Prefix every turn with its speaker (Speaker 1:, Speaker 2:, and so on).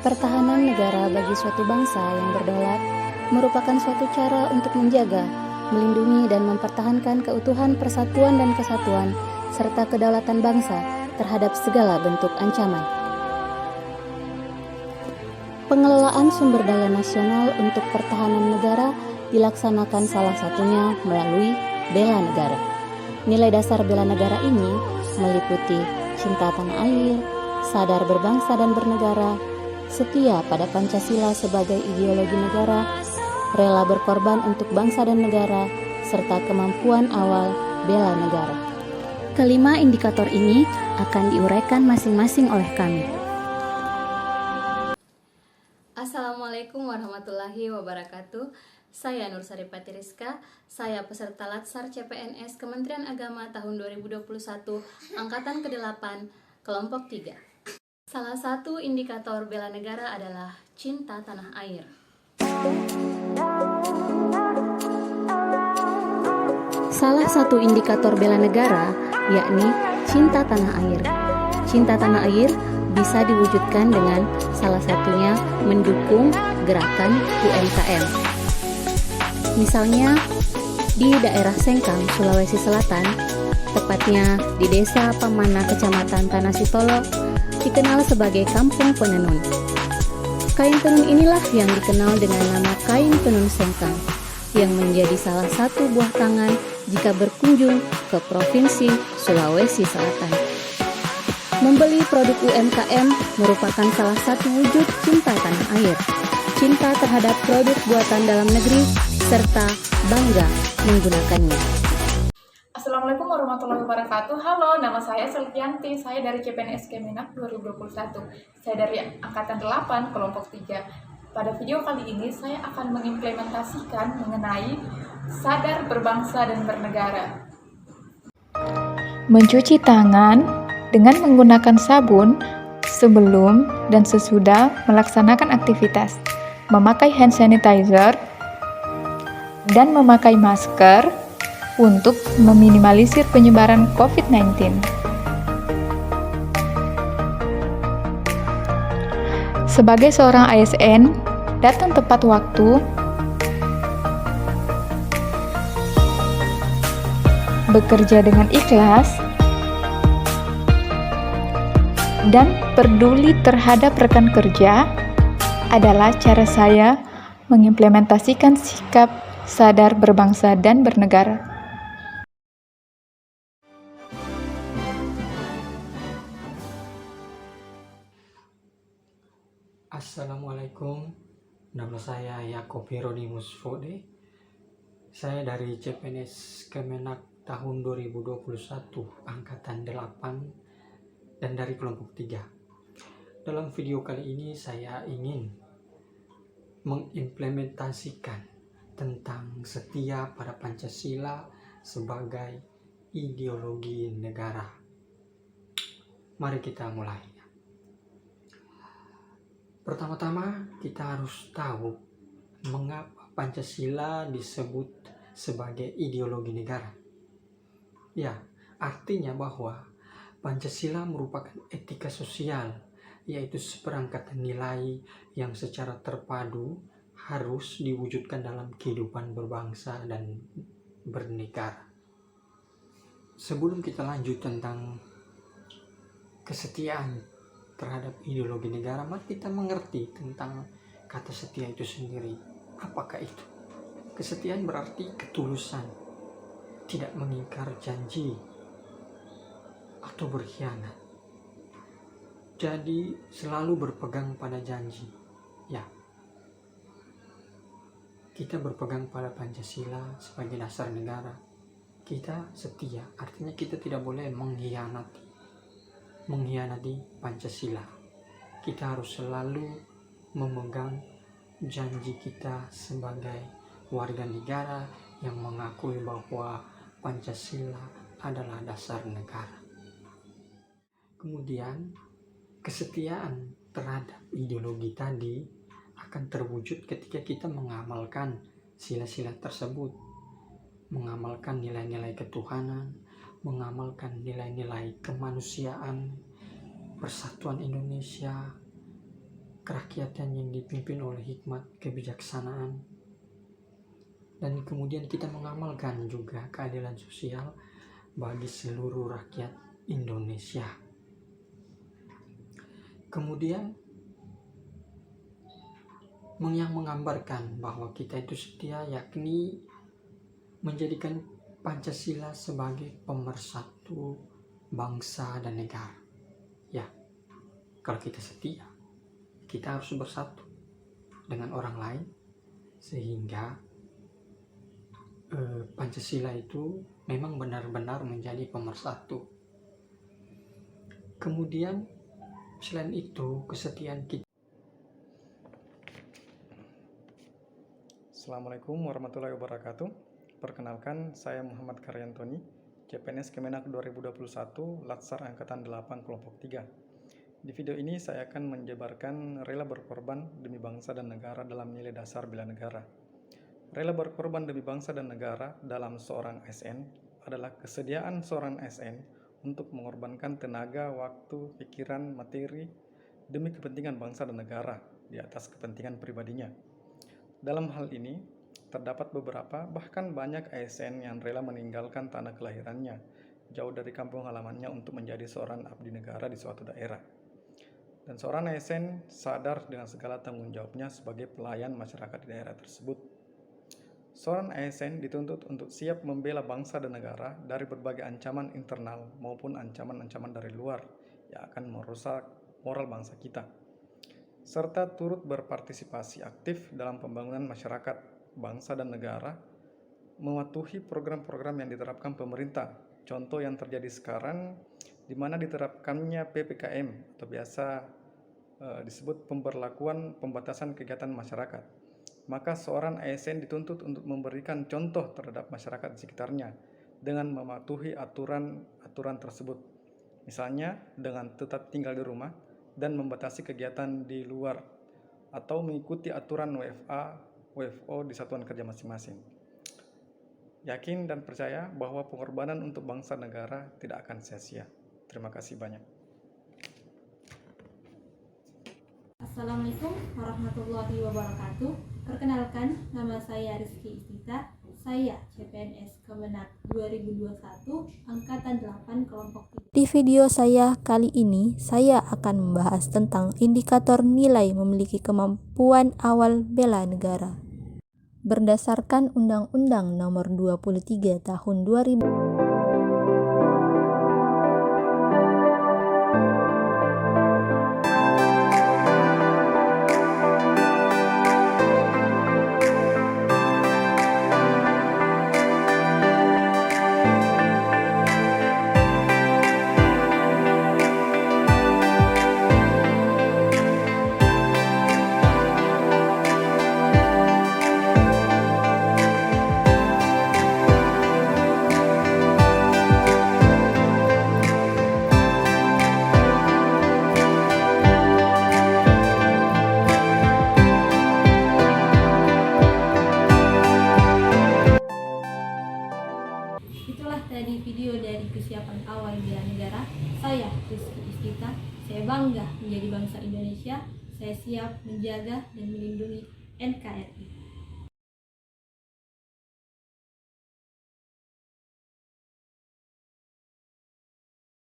Speaker 1: Pertahanan negara bagi suatu bangsa yang berdaulat merupakan suatu cara untuk menjaga, melindungi dan mempertahankan keutuhan persatuan dan kesatuan serta kedaulatan bangsa terhadap segala bentuk ancaman. Pengelolaan sumber daya nasional untuk pertahanan negara dilaksanakan salah satunya melalui bela negara. Nilai dasar bela negara ini meliputi cinta tanah air, sadar berbangsa dan bernegara, setia pada Pancasila sebagai ideologi negara, rela berkorban untuk bangsa dan negara, serta kemampuan awal bela negara. Kelima indikator ini akan diuraikan masing-masing oleh kami.
Speaker 2: Assalamualaikum warahmatullahi wabarakatuh. Saya Nur Sari Patiriska, saya peserta Latsar CPNS Kementerian Agama tahun 2021, Angkatan ke-8, Kelompok 3. Salah satu indikator bela negara adalah cinta tanah air.
Speaker 1: Salah satu indikator bela negara yakni cinta tanah air. Cinta tanah air bisa diwujudkan dengan salah satunya mendukung gerakan UMKM. Misalnya di daerah Sengkang, Sulawesi Selatan, tepatnya di Desa Pamana, Kecamatan Tanah Sitolo, dikenal sebagai Kampung Penenun. Kain tenun inilah yang dikenal dengan nama kain tenun Sengkang, yang menjadi salah satu buah tangan jika berkunjung ke Provinsi Sulawesi Selatan. Membeli produk UMKM merupakan salah satu wujud cinta tanah air, cinta terhadap produk buatan dalam negeri, serta bangga menggunakannya.
Speaker 3: Assalamualaikum warahmatullahi wabarakatuh. Halo, nama saya Selvianti. Saya dari CPNS Kemenak 2021. Saya dari Angkatan 8, Kelompok 3. Pada video kali ini, saya akan mengimplementasikan mengenai sadar berbangsa dan bernegara.
Speaker 4: Mencuci tangan dengan menggunakan sabun sebelum dan sesudah melaksanakan aktivitas, memakai hand sanitizer, dan memakai masker untuk meminimalisir penyebaran COVID-19. Sebagai seorang ASN, datang tepat waktu, bekerja dengan ikhlas, dan peduli terhadap rekan kerja adalah cara saya mengimplementasikan sikap sadar berbangsa dan bernegara.
Speaker 5: Assalamualaikum, nama saya Yaakob Hieronymus Fode. Saya dari CPNS Kemenak tahun 2021, Angkatan 8, dan dari kelompok 3. Dalam video kali ini saya ingin mengimplementasikan tentang setia pada Pancasila sebagai ideologi negara. Mari kita mulai. Pertama-tama kita harus tahu mengapa Pancasila disebut sebagai ideologi negara. Ya, artinya bahwa Pancasila merupakan etika sosial, yaitu seperangkat nilai yang secara terpadu harus diwujudkan dalam kehidupan berbangsa dan bernegara. Sebelum kita lanjut tentang kesetiaan terhadap ideologi negara, mari kita mengerti tentang kata setia itu sendiri. Apakah itu? Kesetiaan berarti ketulusan, tidak mengingkar janji atau berkhianat. Jadi selalu berpegang pada janji. Ya, kita berpegang pada Pancasila sebagai dasar negara. Kita setia, artinya kita tidak boleh mengkhianati Pancasila. Kita harus selalu memegang janji kita sebagai warga negara yang mengakui bahwa Pancasila adalah dasar negara. Kemudian, kesetiaan terhadap ideologi tadi akan terwujud ketika kita mengamalkan sila-sila tersebut, mengamalkan nilai-nilai ketuhanan, mengamalkan nilai-nilai kemanusiaan, persatuan Indonesia, kerakyatan yang dipimpin oleh hikmat kebijaksanaan, dan kemudian kita mengamalkan juga keadilan sosial bagi seluruh rakyat Indonesia. Kemudian yang menggambarkan bahwa kita itu setia, yakni menjadikan Pancasila sebagai pemersatu bangsa dan negara. Ya, kalau kita setia, kita harus bersatu dengan orang lain sehingga Pancasila itu memang benar-benar menjadi pemersatu. Kemudian selain itu, kesetiaan kita.
Speaker 6: Assalamualaikum warahmatullahi wabarakatuh. Perkenalkan, saya Muhammad Karyantoni, CPNS Kemenak 2021, Latsar Angkatan 8 Kelompok 3. Di video ini saya akan menjabarkan rela berkorban demi bangsa dan negara dalam nilai dasar bela negara. Rela berkorban demi bangsa dan negara dalam seorang ASN adalah kesediaan seorang ASN untuk mengorbankan tenaga, waktu, pikiran, materi demi kepentingan bangsa dan negara di atas kepentingan pribadinya. Dalam hal ini, terdapat beberapa, bahkan banyak ASN yang rela meninggalkan tanah kelahirannya, jauh dari kampung halamannya untuk menjadi seorang abdi negara di suatu daerah. Dan seorang ASN sadar dengan segala tanggung jawabnya sebagai pelayan masyarakat di daerah tersebut. Seorang ASN dituntut untuk siap membela bangsa dan negara dari berbagai ancaman internal maupun ancaman-ancaman dari luar yang akan merusak moral bangsa kita, serta turut berpartisipasi aktif dalam pembangunan masyarakat, bangsa dan negara, mematuhi program-program yang diterapkan pemerintah. Contoh yang terjadi sekarang, di mana diterapkannya PPKM atau biasa disebut pemberlakuan pembatasan kegiatan masyarakat. Maka seorang ASN dituntut untuk memberikan contoh terhadap masyarakat di sekitarnya dengan mematuhi aturan tersebut. Misalnya dengan tetap tinggal di rumah dan membatasi kegiatan di luar atau mengikuti aturan WFO di satuan kerja masing-masing. Yakin dan percaya bahwa pengorbanan untuk bangsa negara tidak akan sia-sia. Terima kasih banyak.
Speaker 2: Assalamualaikum warahmatullahi wabarakatuh. Perkenalkan, nama saya Rizky Istita. Saya CPNS Kemenak 2021, Angkatan 8 Kelompok 3.
Speaker 1: Di video saya kali ini, saya akan membahas tentang indikator nilai memiliki kemampuan awal bela negara. Berdasarkan Undang-Undang Nomor 23 Tahun 2000.
Speaker 2: Itulah tadi video dari kesiapan awal bela negara. Saya Rizky Istita. Saya bangga menjadi bangsa Indonesia. Saya siap menjaga dan melindungi NKRI.